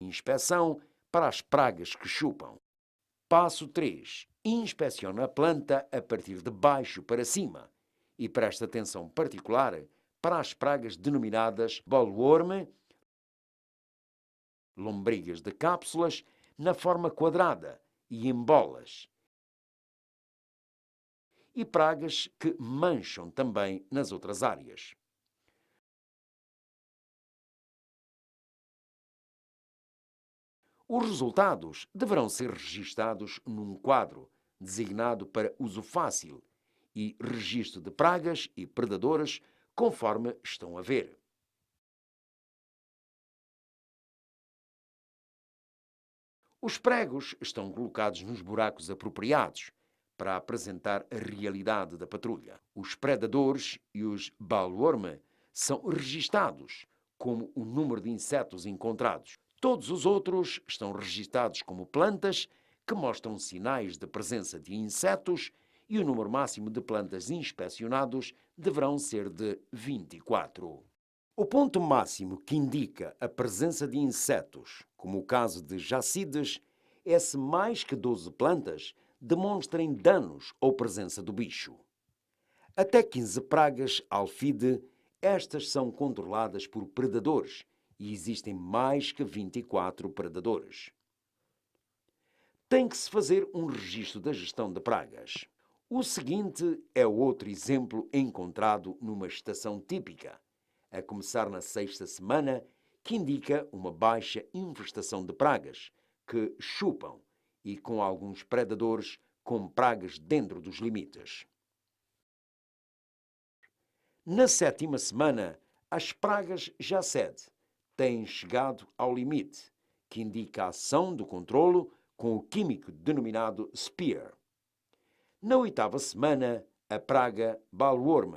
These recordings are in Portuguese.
inspeção para as pragas que chupam. Passo 3. Inspeciona a planta a partir de baixo para cima e presta atenção particular para as pragas denominadas bollworm, lombrigas de cápsulas na forma quadrada e em bolas, e pragas que mancham também nas outras áreas. Os resultados deverão ser registados num quadro designado para uso fácil e registro de pragas e predadores conforme estão a ver. Os pregos estão colocados nos buracos apropriados para apresentar a realidade da patrulha. Os predadores e os bollworm são registados como o número de insetos encontrados. Todos os outros estão registados como plantas que mostram sinais de presença de insetos e o número máximo de plantas inspecionados deverão ser de 24. O ponto máximo que indica a presença de insetos, como o caso de jacides, é se mais que 12 plantas demonstrem danos ou presença do bicho. Até 15 pragas alfide, estas são controladas por predadores e existem mais que 24 predadores. Tem que se fazer um registro da gestão de pragas. O seguinte é outro exemplo encontrado numa estação típica, a começar na 6ª semana, que indica uma baixa infestação de pragas, que chupam e com alguns predadores com pragas dentro dos limites. Na 7ª semana, as pragas já têm chegado ao limite, que indica a ação do controlo com o químico denominado Spear. Na 8ª semana, a praga bollworm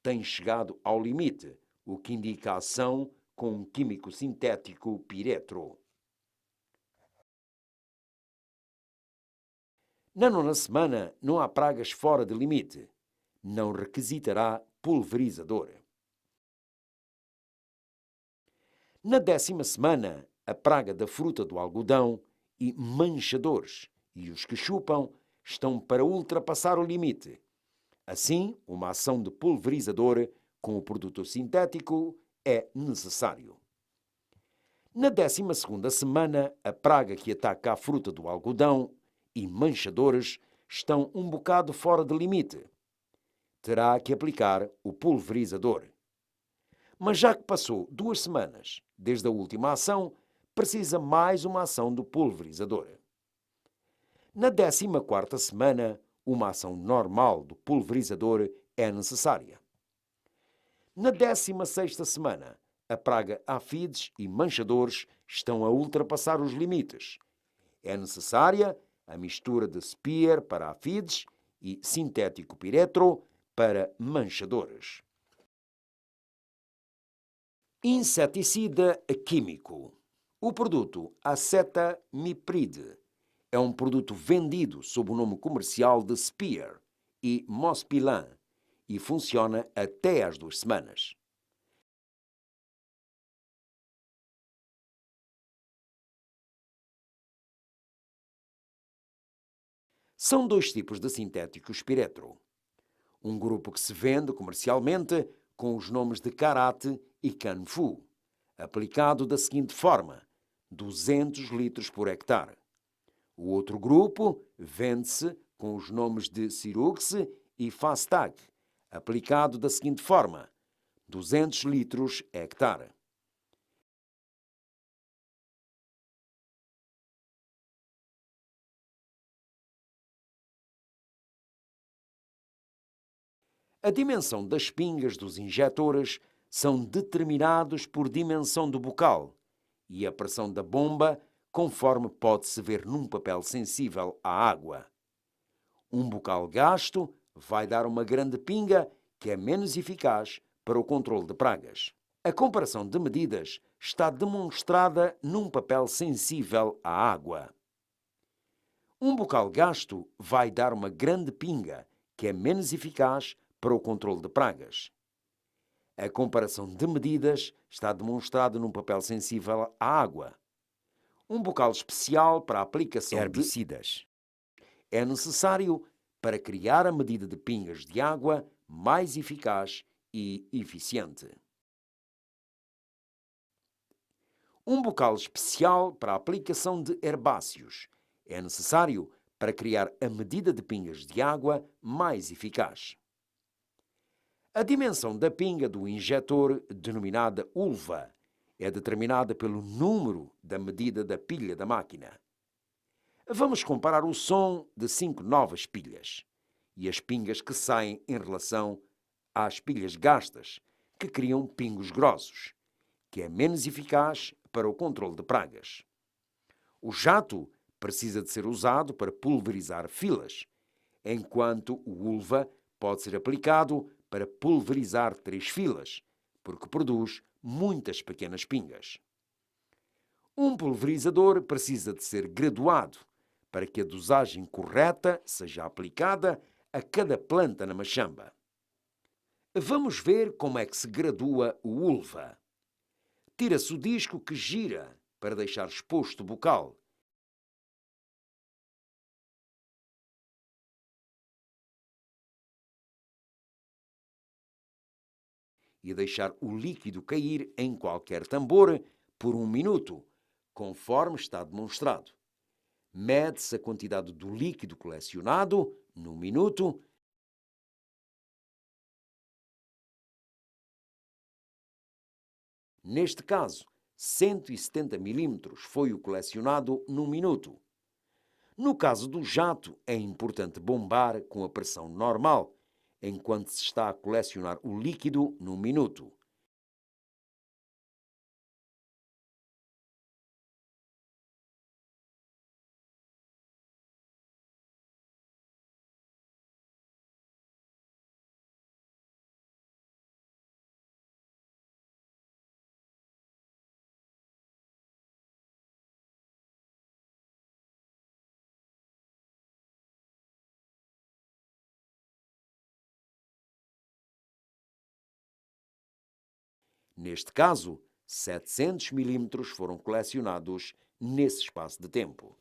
tem chegado ao limite, o que indica a ação com um químico sintético piretro. Na 9ª semana, não há pragas fora de limite. Não requisitará pulverizador. Na 10ª semana, a praga da fruta do algodão e manchadores e os que chupam estão para ultrapassar o limite. Assim, uma ação de pulverizador com o produto sintético é necessário. Na 12ª semana, a praga que ataca a fruta do algodão e manchadores estão um bocado fora de limite. Terá que aplicar o pulverizador. Mas já que passou 2 semanas desde a última ação, precisa mais uma ação do pulverizador. Na 14ª semana, uma ação normal do pulverizador é necessária. Na 16ª semana, a praga áfides e manchadores estão a ultrapassar os limites. É necessária a mistura de Spear para áfides e sintético piretro para manchadores. Inseticida químico. O produto acetamiprid é um produto vendido sob o nome comercial de Spear e Mospilan e funciona até às 2 semanas. São 2 tipos de sintéticos piretro. Um grupo que se vende comercialmente com os nomes de Karate e Canfu, aplicado da seguinte forma: 200 litros por hectare. O outro grupo vende-se com os nomes de Sirux e Fastag, aplicado da seguinte forma: 200 litros hectare. A dimensão das pingas dos injetores são determinados por dimensão do bocal e a pressão da bomba conforme pode-se ver num papel sensível à água. Um bocal gasto vai dar uma grande pinga que é menos eficaz para o controle de pragas. A comparação de medidas está demonstrada num papel sensível à água. Um bocal gasto vai dar uma grande pinga que é menos eficaz para o controle de pragas. A comparação de medidas está demonstrada num papel sensível à água. Um bocal especial para a aplicação de herbicidas. é necessário para criar a medida de pingas de água mais eficaz e eficiente. Um bocal especial para a aplicação de herbáceos é necessário para criar a medida de pingas de água mais eficaz. A dimensão da pinga do injetor, denominada ulva, é determinada pelo número da medida da pilha da máquina. Vamos comparar o som de 5 novas pilhas e as pingas que saem em relação às pilhas gastas, que criam pingos grossos, que é menos eficaz para o controle de pragas. O jato precisa de ser usado para pulverizar filas, enquanto o ulva pode ser aplicado para pulverizar 3 filas, porque produz muitas pequenas pingas. Um pulverizador precisa de ser graduado para que a dosagem correta seja aplicada a cada planta na machamba. Vamos ver como é que se gradua o ulva. Tira-se o disco que gira para deixar exposto o bocal. E deixar o líquido cair em qualquer tambor por 1 minuto, conforme está demonstrado. Mede-se a quantidade do líquido colecionado num minuto. Neste caso, 170 milímetros foi o colecionado num minuto. No caso do jato, é importante bombar com a pressão normal, enquanto se está a colecionar o líquido num minuto. Neste caso, 700 milímetros foram colecionados nesse espaço de tempo.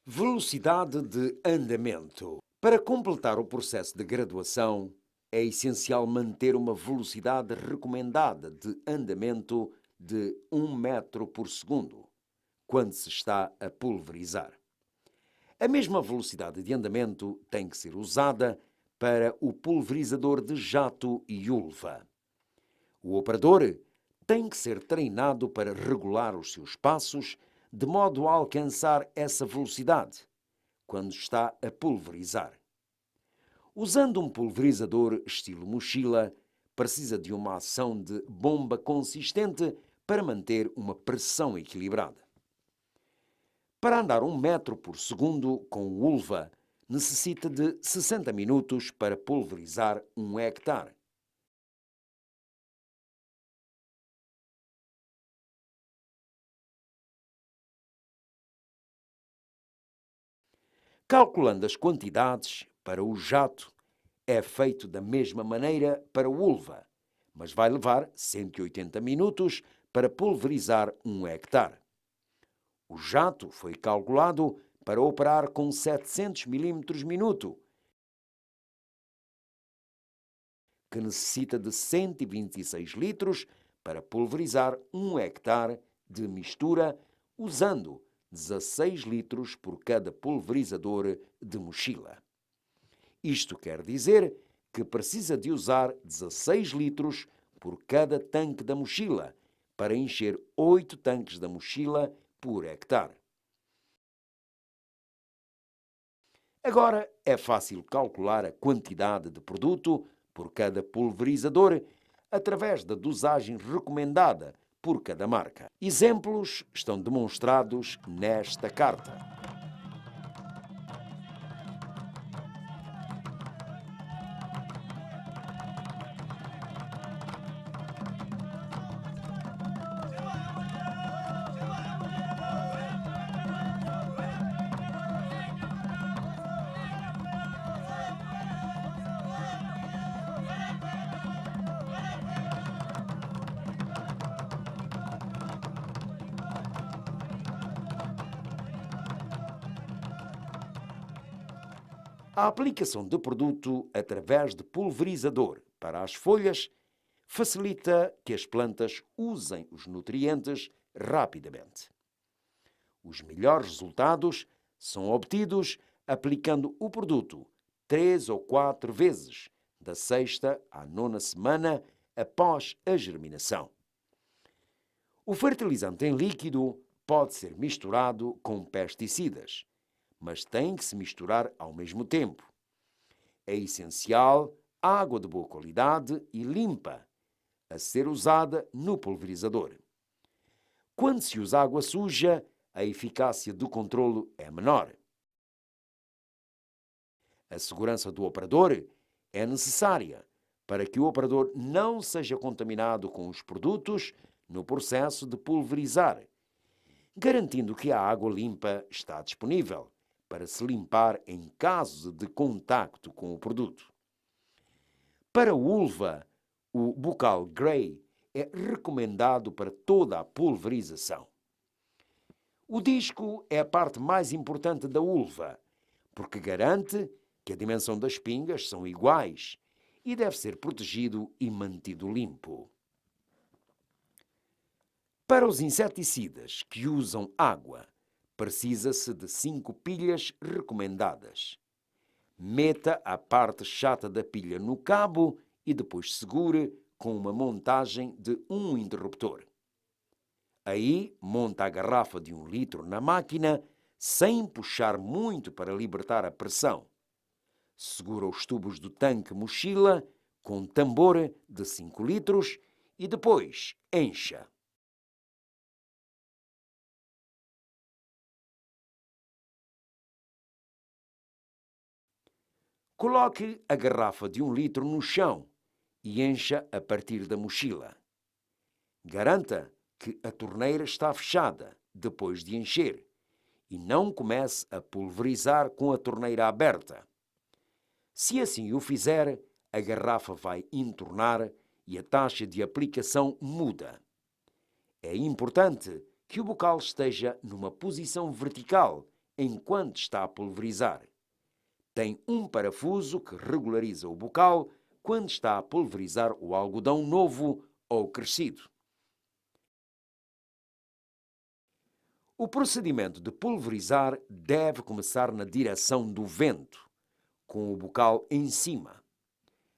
Velocidade de andamento. Para completar o processo de graduação, é essencial manter uma velocidade recomendada de andamento de 1 metro por segundo, quando se está a pulverizar. A mesma velocidade de andamento tem que ser usada para o pulverizador de jato e ulva. O operador tem que ser treinado para regular os seus passos de modo a alcançar essa velocidade quando está a pulverizar. Usando um pulverizador estilo mochila, precisa de uma ação de bomba consistente para manter uma pressão equilibrada. Para andar 1 metro por segundo com o ulva, necessita de 60 minutos para pulverizar 1 hectare. Calculando as quantidades para o jato, é feito da mesma maneira para o ulva, mas vai levar 180 minutos para pulverizar 1 hectare. O jato foi calculado para operar com 700 milímetros minuto, que necessita de 126 litros para pulverizar 1 hectare de mistura, usando 16 litros por cada pulverizador de mochila. Isto quer dizer que precisa de usar 16 litros por cada tanque da mochila para encher 8 tanques da mochila por hectare. Agora é fácil calcular a quantidade de produto por cada pulverizador através da dosagem recomendada por cada marca. Exemplos estão demonstrados nesta carta. A aplicação de produto através de pulverizador para as folhas facilita que as plantas usem os nutrientes rapidamente. Os melhores resultados são obtidos aplicando o produto 3 ou 4 vezes, da sexta à nona semana após a germinação. O fertilizante em líquido pode ser misturado com pesticidas, mas tem que se misturar ao mesmo tempo. É essencial água de boa qualidade e limpa a ser usada no pulverizador. Quando se usa água suja, a eficácia do controlo é menor. A segurança do operador é necessária para que o operador não seja contaminado com os produtos no processo de pulverizar, garantindo que a água limpa está disponível para se limpar em caso de contacto com o produto. Para a uva, o bocal Grey é recomendado para toda a pulverização. O disco é a parte mais importante da uva, porque garante que a dimensão das pingas são iguais e deve ser protegido e mantido limpo. Para os inseticidas que usam água, precisa-se de 5 pilhas recomendadas. Meta a parte chata da pilha no cabo e depois segure com uma montagem de um interruptor. Aí, monta a garrafa de 1 litro na máquina, sem puxar muito para libertar a pressão. Segura os tubos do tanque mochila com um tambor de 5 litros e depois encha. Coloque a garrafa de 1 litro no chão e encha a partir da mochila. Garanta que a torneira está fechada depois de encher e não comece a pulverizar com a torneira aberta. Se assim o fizer, a garrafa vai entornar e a taxa de aplicação muda. É importante que o bocal esteja numa posição vertical enquanto está a pulverizar. Tem um parafuso que regulariza o bocal quando está a pulverizar o algodão novo ou crescido. O procedimento de pulverizar deve começar na direção do vento, com o bocal em cima.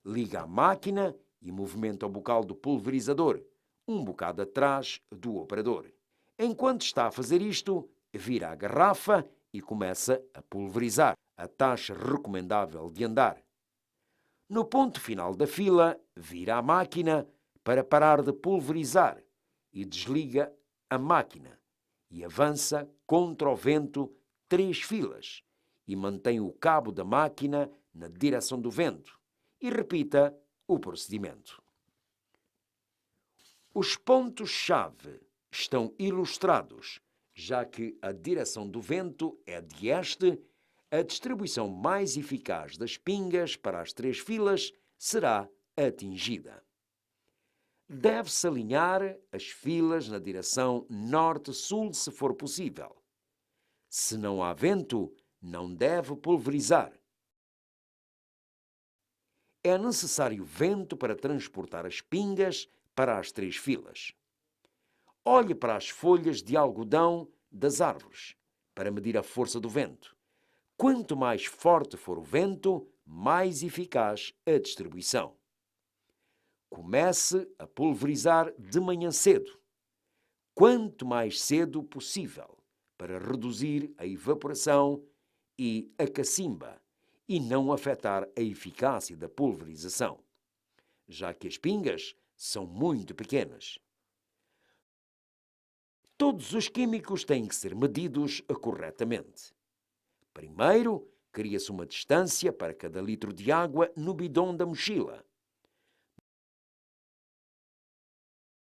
Liga a máquina e movimenta o bocal do pulverizador, um bocado atrás do operador. Enquanto está a fazer isto, vira a garrafa e começa a pulverizar a taxa recomendável de andar. No ponto final da fila, vira a máquina para parar de pulverizar e desliga a máquina e avança contra o vento 3 filas e mantém o cabo da máquina na direção do vento e repita o procedimento. Os pontos-chave estão ilustrados, já que a direção do vento é de este. A distribuição mais eficaz das pingas para as 3 filas será atingida. Deve-se alinhar as filas na direção norte-sul se for possível. Se não há vento, não deve pulverizar. É necessário vento para transportar as pingas para as 3 filas. Olhe para as folhas de algodão das árvores para medir a força do vento. Quanto mais forte for o vento, mais eficaz a distribuição. Comece a pulverizar de manhã cedo, quanto mais cedo possível, para reduzir a evaporação e a cacimba e não afetar a eficácia da pulverização, já que as pingas são muito pequenas. Todos os químicos têm que ser medidos corretamente. Primeiro, cria-se uma distância para cada litro de água no bidão da mochila.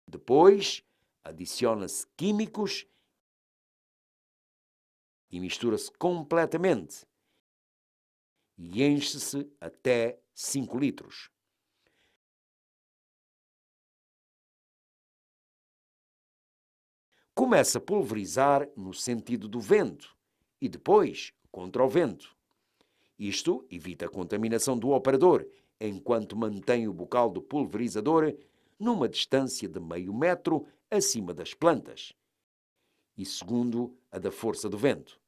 Depois, adiciona-se químicos e mistura-se completamente e enche-se até 5 litros. Começa a pulverizar no sentido do vento e depois contra o vento. Isto evita a contaminação do operador, enquanto mantém o bocal do pulverizador numa distância de meio metro acima das plantas e segundo a da força do vento.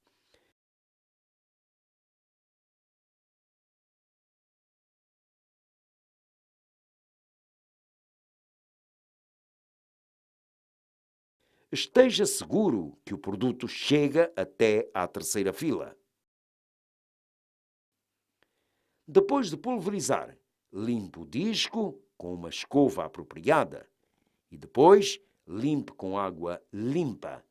Esteja seguro que o produto chega até à terceira fila. Depois de pulverizar, limpe o disco com uma escova apropriada e depois limpe com água limpa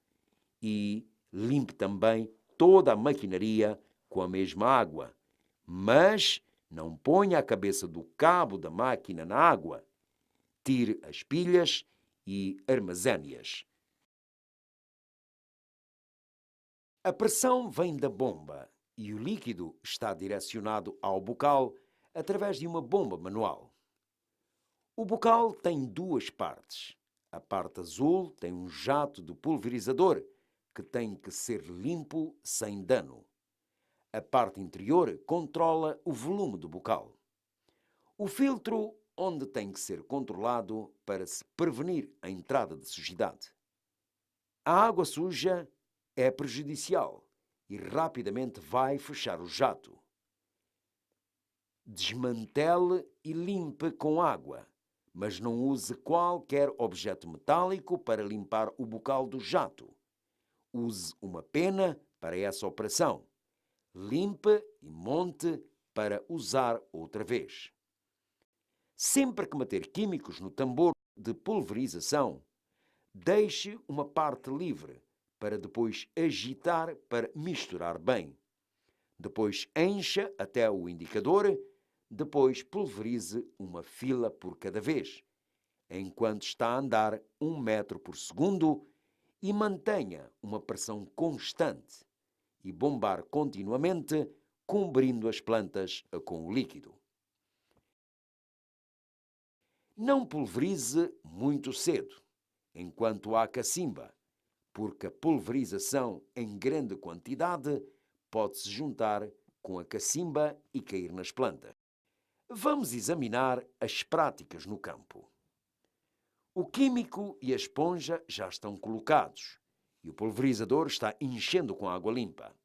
e limpe também toda a maquinaria com a mesma água, mas não ponha a cabeça do cabo da máquina na água. Tire as pilhas e armazene-as. A pressão vem da bomba e o líquido está direcionado ao bocal através de uma bomba manual. O bocal tem duas partes. A parte azul tem um jato de pulverizador que tem que ser limpo sem dano. A parte interior controla o volume do bocal. O filtro onde tem que ser controlado para se prevenir a entrada de sujidade. A água suja é prejudicial e rapidamente vai fechar o jato. Desmantele e limpe com água, mas não use qualquer objeto metálico para limpar o bocal do jato. Use uma pena para essa operação. Limpe e monte para usar outra vez. Sempre que meter químicos no tambor de pulverização, deixe uma parte livre para depois agitar para misturar bem. Depois encha até o indicador, depois pulverize uma fila por cada vez, enquanto está a andar 1 metro por segundo e mantenha uma pressão constante e bombar continuamente, cobrindo as plantas com o líquido. Não pulverize muito cedo, enquanto há cacimba, porque a pulverização em grande quantidade pode se juntar com a cacimba e cair nas plantas. Vamos examinar as práticas no campo. O químico e a esponja já estão colocados e o pulverizador está enchendo com água limpa.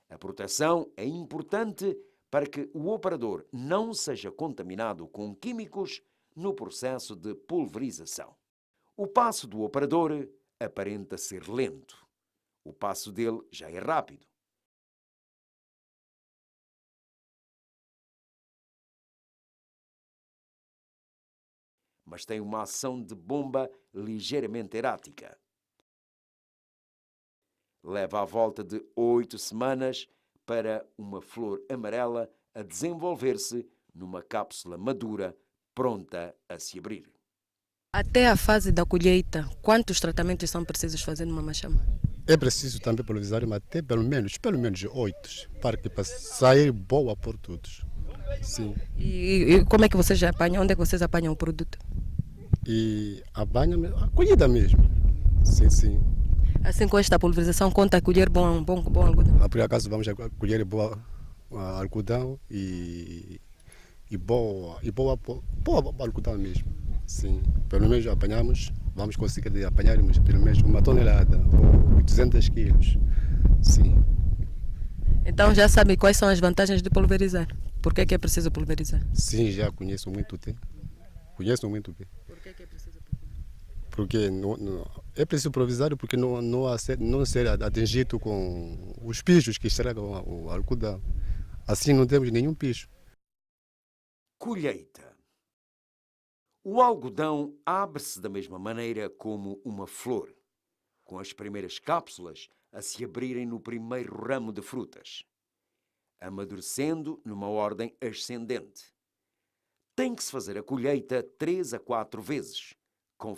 A proteção é importante para que o operador não seja contaminado com químicos no processo de pulverização. O passo do operador aparenta ser lento. O passo dele já é rápido. Mas tem uma ação de bomba ligeiramente errática. Leva à volta de 8 semanas para uma flor amarela a desenvolver-se numa cápsula madura pronta a se abrir. Até a fase da colheita, quantos tratamentos são precisos fazer numa machama? É preciso também pulverizar até pelo menos 8, para que sair boa por todos. Sim. E como é que vocês apanham? Onde é que vocês apanham o produto? E a colhida mesmo. Sim, sim. Assim, com esta pulverização, conta a colher bom algodão. Por acaso vamos colher boa algodão e boa algodão mesmo. Sim. Pelo menos apanhamos, vamos conseguir apanharmos pelo menos 1 tonelada ou 200 quilos. Sim. Então já sabe quais são as vantagens de pulverizar. Por que é preciso pulverizar? Sim, já conheço muito bem. Por que é preciso pulverizar? Porque é preciso pulverizar porque não ser atingido com os pichos que estragam o algodão. Assim não temos nenhum picho. Colheita. O algodão abre-se da mesma maneira como uma flor, com as primeiras cápsulas a se abrirem no primeiro ramo de frutas, amadurecendo numa ordem ascendente. Tem que se fazer a colheita 3 a 4 vezes, conforme